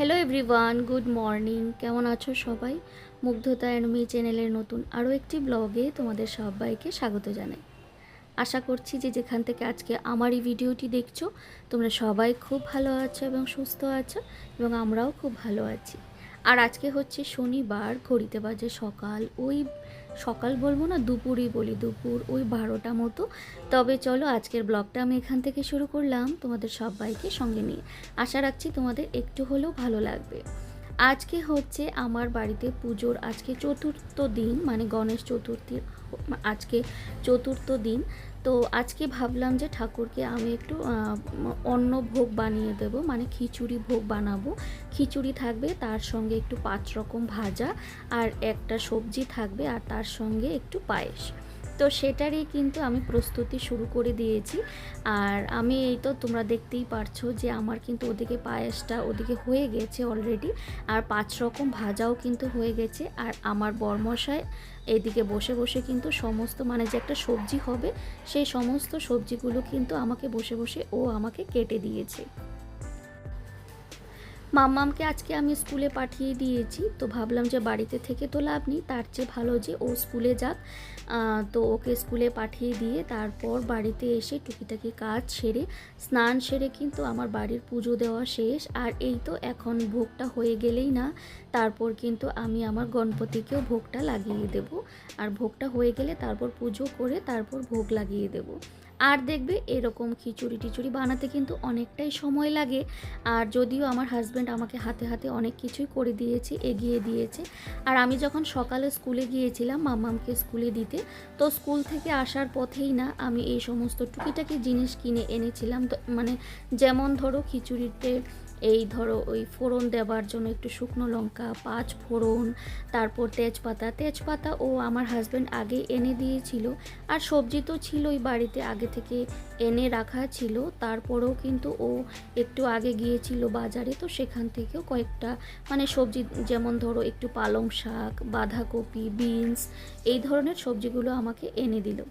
Hello everyone, good morning. কেমন আছো সবাই? মুগ্ধতা অ্যান্ড মি চ্যানেলের নতুন আরও একটি ব্লগে তোমাদের সবাইকে স্বাগত জানাই। আশা করছি যে যেখান থেকে আজকে আমার এই ভিডিওটি দেখছো তোমরা সবাই খুব ভালো আছো এবং সুস্থ আছো, এবং আমরাও খুব ভালো আছি। আর আজকে হচ্ছে শনিবার, ঘড়িতে বাজে সকাল বলবো না, দুপুরই বলি, দুপুর ওই 12টা মতো। তবে চলো আজকের ব্লগটা আমি এখান থেকে শুরু করলাম তোমাদের সবাইকে সঙ্গে নিয়ে। আশা রাখছি তোমাদের একটু হলেও ভালো লাগবে। আজকে হচ্ছে আমার বাড়িতে পুজোর আজকে চতুর্থ দিন, মানে গণেশ চতুর্থীর আজকে চতুর্থ দিন। তো আজকে ভাবলাম যে ঠাকুরকে আমি একটু অন্ন ভোগ বানিয়ে দেব, মানে খিচুড়ি ভোগ বানাবো। খিচুড়ি থাকবে, তার সঙ্গে একটু 5 রকম ভাজা আর একটা সবজি থাকবে, আর তার সঙ্গে একটু পায়েস। তো সেটারই কিন্তু আমি প্রস্তুতি শুরু করে দিয়েছি। আর আমি এই তো তোমরা দেখতেই পারছো যে আমার কিন্তু ওদিকে পায়েসটা ওদিকে হয়ে গেছে অলরেডি, আর 5 রকম ভাজাও কিন্তু হয়ে গেছে। আর আমার বরমশাই এইদিকে বসে বসে কিন্তু সমস্ত, মানে যে একটা সবজি হবে সেই সমস্ত সবজিগুলো কিন্তু আমাকে বসে বসে ও আমাকে কেটে দিয়েছে। মাম্মামকে আজকে আমি স্কুলে পাঠিয়ে দিয়েছি, তো ভাবলাম যে বাড়িতে থেকে তো লাভ নেই, তার চেয়ে ভালো যে ও স্কুলে যাক। তো ওকে স্কুলে পাঠিয়ে দিয়ে তারপর বাড়িতে এসে টুকিটাকি কাজ সেরে, স্নান সেরে কিন্তু আমার বাড়ির পুজো দেওয়া শেষ। আর এই তো এখন ভোগটা হয়ে গেলেই না, তারপর কিন্তু আমি আমার গণপতিকেও ভোগটা লাগিয়ে দেব। আর ভোগটা হয়ে গেলে তারপর পুজো করে তারপর ভোগ লাগিয়ে দেব। আর দেখবে এরকম খিচুড়ি টিচুড়ি বানাতে কিন্তু অনেকটাই সময় লাগে। আর যদিও আমার হাজব্যান্ড আমাকে হাতে হাতে অনেক কিছুই করে দিয়েছে, এগিয়ে দিয়েছে। আর আমি যখন সকালে স্কুলে গিয়েছিলাম মাম্মামকে স্কুলে দিতে, তো স্কুল থেকে আসার পথেই না আমি এই সমস্ত টুকিটাকি জিনিস কিনে এনেছিলাম। তো মানে যেমন ধরো খিচুড়িতে এই ধরো ওই ফোড়ন দেওয়ার জন্য একটু শুকনো লঙ্কা, 5 ফোড়ন, তারপর তেজপাতা ও আমার হাজব্যান্ড আগে এনে দিয়েছিল। আর সবজি তো ছিলই বাড়িতে, আগে থেকে এনে রাখা ছিল। তারপরেও কিন্তু ও একটু আগে গিয়েছিল বাজারে, তো সেখান থেকেও কয়েকটা মানে সবজি, যেমন ধরো একটু পালং শাক, বাঁধাকপি, বিনস, এই ধরনের সবজিগুলো আমাকে এনে দিল।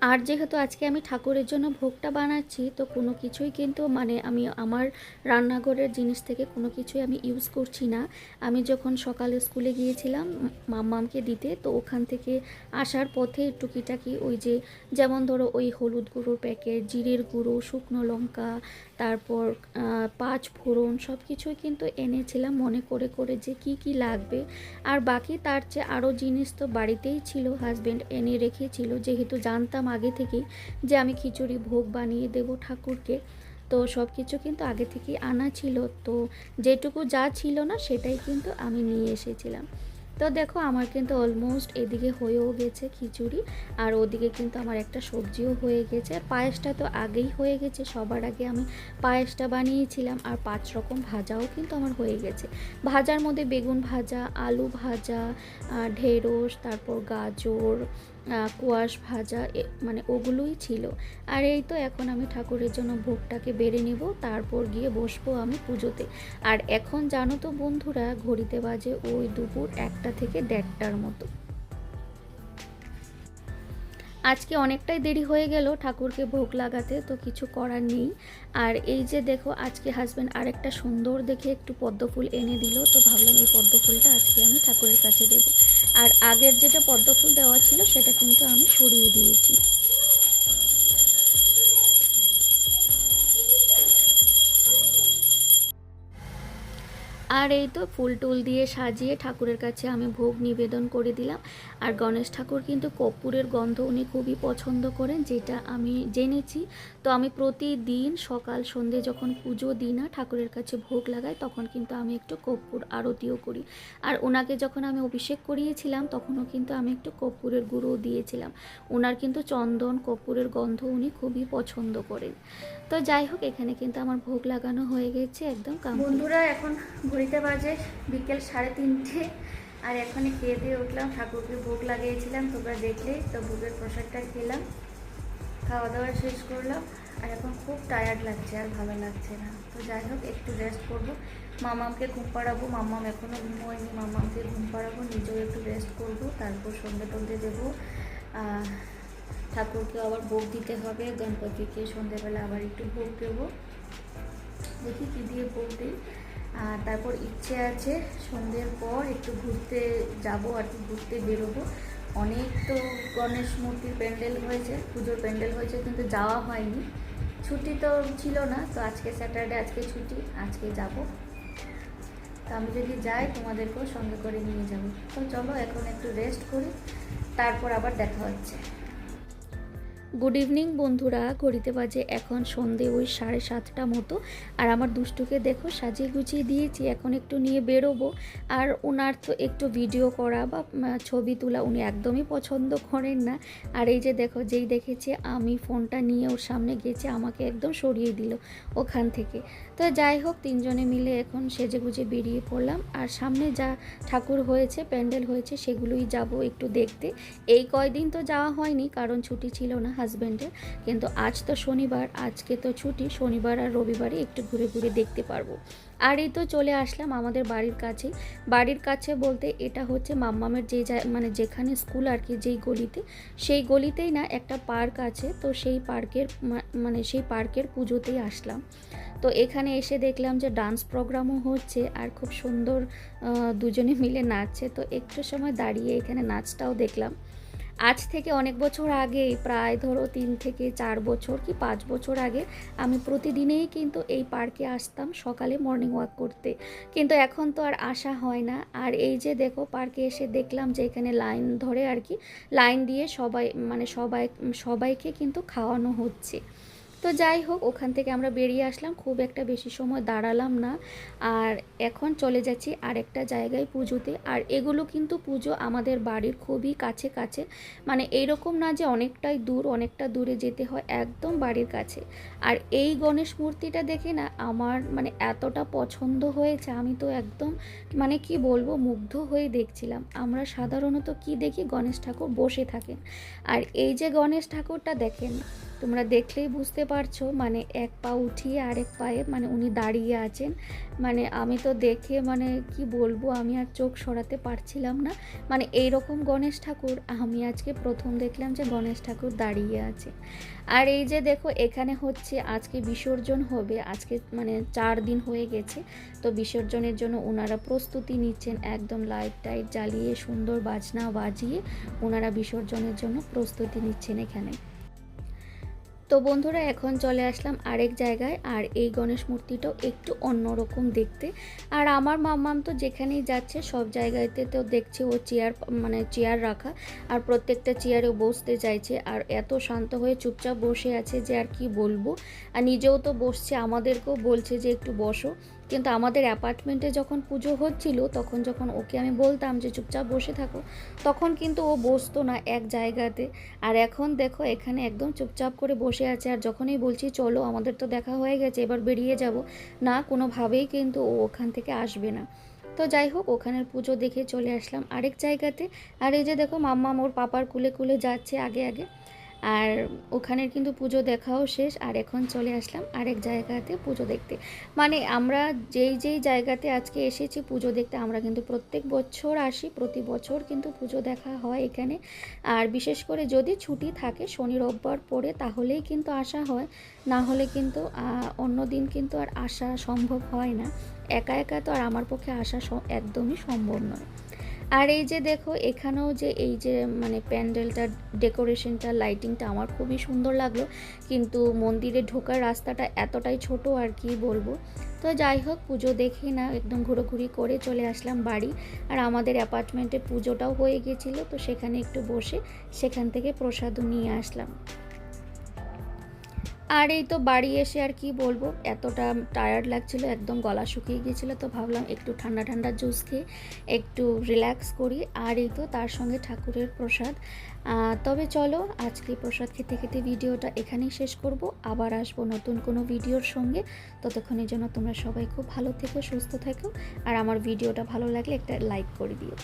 আর যেহেতু আজকে আমি ঠাকুরের জন্য ভোগটা বানাচ্ছি, তো কোনো কিছুই কিন্তু মানে আমি আমার রান্নাঘরের জিনিস থেকে কোনো কিছুই আমি ইউজ করছি না। আমি যখন সকালে স্কুলে গিয়েছিলাম মাম্মামকে দিতে, তো ওখান থেকে আসার পথে টুকিটাকি ওই যে যেমন ধরো ওই হলুদ গুঁড়োর প্যাকেট, জিরের গুঁড়ো, শুকনো লঙ্কা, তারপর 5 ফোড়ন, সব কিছুই কিন্তু এনেছিলাম মনে করে করে যে কি কি লাগবে। আর বাকি তার চেয়ে আরও জিনিস তো বাড়িতেই ছিল, হাজব্যান্ড এনে রেখেছিল, যেহেতু জানতাম আগে থেকেই যে আমি খিচুড়ি ভোগ বানিয়ে দেব ঠাকুরকে। তো সব কিছু কিন্তু আগে থেকেই আনা ছিল, তো যেটুকু যা ছিল না সেটাই কিন্তু আমি নিয়ে এসেছিলাম। তো দেখো আমার কিন্তু অলমোস্ট এদিকে হয়েও গেছে খিচুড়ি, আর ওদিকে কিন্তু আমার একটা সবজিও হয়ে গেছে। পায়েসটা তো আগেই হয়ে গেছে, সবার আগে আমি পায়েসটা বানিয়েছিলাম। আর 5 রকম ভাজাও কিন্তু আমার হয়ে গেছে। ভাজার মধ্যে বেগুন ভাজা, আলু ভাজা, ঢেঁড়স, তারপর গাজর, কোয়াশ ভাজা, মানে ওগুলোই ছিল। আর এই তো এখন আমি ঠাকুরের জন্য ভোগটাকে বেড়ে নেব, তারপর গিয়ে বসবো আমি পুজোতে। আর এখন জানো তো বন্ধুরা, ঘড়িতে বাজে ওই দুপুর 1টা থেকে 1:30টার মতো। আজকে অনেকটাই দেরি হয়ে গেল ঠাকুরকে ভোগ লাগাতে, তো কিছু করার নেই। আর এই যে দেখো আজকে হাজব্যান্ড আরেকটা সুন্দর দেখে একটু পদ্ম ফুল এনে দিল, তো ভাবলাম এই পদ্ম ফুলটা আজকে আমি ঠাকুরের কাছে দেব। আর আগের যেটা পদ্ম ফুল দেওয়া ছিল সেটা কিন্তু আমি সরিয়ে দিয়েছি। আর এই তো ফুল টুল দিয়ে সাজিয়ে ঠাকুরের কাছে আমি ভোগ নিবেদন করে দিলাম। আর গণেশ ঠাকুর কিন্তু কর্পূরের গন্ধ উনি খুবই পছন্দ করেন, যেটা আমি জেনেছি। তো আমি প্রতিদিন সকাল সন্ধে যখন পুজো দিই না, ঠাকুরের কাছে ভোগ লাগাই, তখন কিন্তু আমি একটু কর্পূর আরতিও করি। আর ওনাকে যখন আমি অভিষেক করিয়েছিলাম তখনও কিন্তু আমি একটু কর্পূরের গুঁড়োও দিয়েছিলাম। ওনার কিন্তু চন্দন কর্পূরের গন্ধ উনি খুবই পছন্দ করেন। তো যাই হোক, এখানে কিন্তু আমার ভোগ লাগানো হয়ে গেছে একদম বন্ধুরা। এখন ঘড়িতে বাজে বিকেল 3:30, আর এখনই খেয়ে দিয়ে উঠলাম, ঠাকুরকে ভোগ লাগিয়েছিলাম তোমরা দেখলে, তো ভোগের প্রসাদটা খেলাম, খাওয়া দাওয়া শেষ করলাম। আর এখন খুব টায়ার্ড লাগছে, আর ভালো লাগছে না। তো যাই হোক একটু রেস্ট করবো, মামামকে ঘুম পাড়াবো, মাম্মাম এখনও ঘুমোয়নি, মামামকে ঘুম পাড়াবো, নিজেও একটু রেস্ট করবো, তারপর সন্ধে টন্ধে দেবো। ঠাকুরকে আবার ভোগ দিতে হবে, গণপতিকে সন্ধেবেলা আবার একটু ভোগ দেবো। দেখি কী দিয়ে বলতে। আর তারপর ইচ্ছে আছে সন্ধ্যের পর একটু ঘুরতে যাব আর কি, ঘুরতে বেরোবো। অনেক তো গণেশ মূর্তির প্যান্ডেল হয়েছে, পুজোর প্যান্ডেল হয়েছে, কিন্তু যাওয়া হয়নি। ছুটি তো ছিল না, তো আজকে স্যাটারডে, আজকে ছুটি, আজকে যাব। তো আমি যদি যাই তোমাদেরকেও সঙ্গে করে নিয়ে যাব। তো চলো এখন একটু রেস্ট করি, তারপর আবার দেখা হচ্ছে। গুড ইভিনিং বন্ধুরা, ঘড়িতে বাজে এখন সন্ধে ওই 7:30টা মতো। আর আমার দুষ্টুকে দেখো সাজিয়ে গুছিয়ে দিয়েছি, এখন একটু নিয়ে বেরোবো। আর ওনার তো একটু ভিডিও করা বা ছবি তোলা উনি একদমই পছন্দ করেন না। আর এই যে দেখো, যেই দেখেছে আমি ফোনটা নিয়ে ওর সামনে গেছে, আমাকে একদম সরিয়ে দিল ওখান থেকে। তো যাই হোক, তিনজনে মিলে এখন সেজে গুজে বেরিয়ে পড়লাম। আর সামনে যা ঠাকুর হয়েছে, প্যান্ডেল হয়েছে, সেগুলোই যাব একটু দেখতে। এই কয়দিন তো যাওয়া হয়নি, কারণ ছুটি ছিল না হাজব্যান্ডের, কিন্তু আজ তো শনিবার, আজকে তো ছুটি, শনিবার আর রবিবারে একটু ঘুরে ঘুরে দেখতে পারবো। আর এই তো চলে আসলাম আমাদের বাড়ির কাছে। বাড়ির কাছে বলতে এটা হচ্ছে মাম্মামের যে মানে যেখানে স্কুল আর কি, যেই গলিতে, সেই গলিতেই না একটা পার্ক আছে। তো সেই পার্কের মানে সেই পার্কের পুজোতেই আসলাম। তো এখানে এসে দেখলাম যে ডান্স প্রোগ্রামও হচ্ছে আর খুব সুন্দর দুজনে মিলে নাচছে। তো একটু সময় দাঁড়িয়ে এখানে নাচটাও দেখলাম। আজ থেকে অনেক বছর আগে, প্রায় ধরো 3 থেকে 4 বছর কি 5 বছর আগে, আমি প্রতিদিনেই কিন্তু এই পার্কে আসতাম সকালে মর্নিং ওয়াক করতে, কিন্তু এখন তো আর আসা হয় না। আর এই যে দেখো, পার্কে এসে দেখলাম যে এখানে লাইন ধরে আর কি, লাইন দিয়ে সবাইকে কিন্তু খাওয়ানো হচ্ছে। তো যাই হোক, ওখান থেকে আমরা বেরিয়ে আসলাম, খুব একটা বেশি সময় দাঁড়ালাম না। আর এখন চলে যাচ্ছি আরেকটা জায়গায় পুজোতে। আর এগুলো কিন্তু পুজো আমাদের বাড়ির খুবই কাছে কাছে, মানে এইরকম না যে অনেকটাই দূর, অনেকটা দূরে যেতে হয়, একদম বাড়ির কাছে। আর এই গণেশ মূর্তিটা দেখে না আমার মানে এতটা পছন্দ হয়েছে, আমি তো একদম মানে কি বলবো, মুগ্ধ হয়ে দেখছিলাম। আমরা সাধারণত কি দেখি, গণেশ ঠাকুর বসে থাকেন, আর এই যে গণেশ ঠাকুরটা দেখেন, তোমরা দেখলেই বুঝতে পারছো, মানে এক পা উঠিয়ে আরেক পায়ে মানে উনি দাঁড়িয়ে আছেন। মানে আমি তো দেখে মানে কি বলবো, আমি আর চোখ সরাতে পারছিলাম না। মানে এই রকম গণেশ ঠাকুর আমি আজকে প্রথম দেখলাম, যে গণেশ ঠাকুর দাঁড়িয়ে আছে। আর এই যে দেখো, এখানে হচ্ছে আজকে বিসর্জন হবে, আজকে মানে 4 দিন হয়ে গেছে। তো বিসর্জনের জন্য ওনারা প্রস্তুতি নিচ্ছেন, একদম লাইট টাইট জ্বালিয়ে সুন্দর বাজনা বাজিয়ে ওনারা বিসর্জনের জন্য প্রস্তুতি নিচ্ছেন এখানে। তো বন্ধুরা, এখন চলে আসলাম আরেক জায়গায়। আর এই গণেশ মূর্তিটাও একটু অন্যরকম দেখতে। আর আমার মাম্মাম তো যেখানেই যাচ্ছে সব জায়গাতে তো দেখছে ও চেয়ার রাখা, আর প্রত্যেকটা চেয়ারে বসতে চাইছে। আর এত শান্ত হয়ে চুপচাপ বসে আছে যে আর কি বলবো। আর নিজেও তো বসছে, আমাদেরকেও বলছে যে একটু বসো। কিন্তু আমাদের অ্যাপার্টমেন্টে যখন পুজো হচ্ছিল, তখন যখন ওকে আমি বলতাম যে চুপচাপ বসে থাকো, তখন কিন্তু ও বসতো না এক জায়গাতে। আর এখন দেখো, এখানে একদম চুপচাপ করে বসে আছে। আর যখনই বলছি চলো, আমাদের তো দেখা হয়ে গেছে, এবার বেরিয়ে যাব, না, কোনোভাবেই কিন্তু ও ওখান থেকে আসবে না। তো যাই হোক, ওখানের পুজো দেখে চলে আসলাম আরেক জায়গাতে। আর এই যে দেখো, মাম্মা ওর পাপার কুলে কুলে যাচ্ছে আগে আগে। আর ওখানের কিন্তু পুজো দেখাও শেষ। আর এখন চলে আসলাম আরেক জায়গাতে পুজো দেখতে। মানে আমরা যেই জায়গাতে আজকে এসেছি পুজো দেখতে, আমরা কিন্তু প্রত্যেক বছর আসি, প্রতি বছর কিন্তু পুজো দেখা হয় এখানে। আর বিশেষ করে যদি ছুটি থাকে শনি রোববার পড়ে, তাহলেই কিন্তু আসা হয়, না হলে কিন্তু অন্য দিন কিন্তু আর আসা সম্ভব হয় না। একা একা তো আর আমার পক্ষে আসা একদমই সম্ভব নয়। আর এই যে দেখো, এখানেও যে এই যে মানে প্যান্ডেলটা, ডেকোরেশনটা, লাইটিংটা আমার খুবই সুন্দর লাগলো, কিন্তু মন্দিরে ঢোকার রাস্তাটা এতটাই ছোট, আর কি বলবো। তো যাই হোক, পুজো দেখে না একদম ঘোরাঘুরি করে চলে আসলাম বাড়ি। আর আমাদের অ্যাপার্টমেন্টে পুজোটাও হয়ে গেছিলো, তো সেখানে একটু বসে সেখান থেকে প্রসাদও নিয়ে আসলাম। আর এই তো বাড়ি এসে আর কি বলবো, এতটা টায়ার্ড লাগছিল, একদম গলা শুকিয়ে গিয়েছিলো, তো ভাবলাম একটু ঠান্ডা ঠান্ডা জুস খেয়ে একটু রিল্যাক্স করি। আর এই তো তার সঙ্গে ঠাকুরের প্রসাদ। তবে চলো, আজকে প্রসাদ খেতে খেতে ভিডিওটা এখানেই শেষ করব। আবার আসবো নতুন কোনো ভিডিওর সঙ্গে। ততক্ষণের জন্য তোমরা সবাই খুব ভালো থেকো, সুস্থ থেকো। আর আমার ভিডিওটা ভালো লাগলে একটা লাইক করে দিও।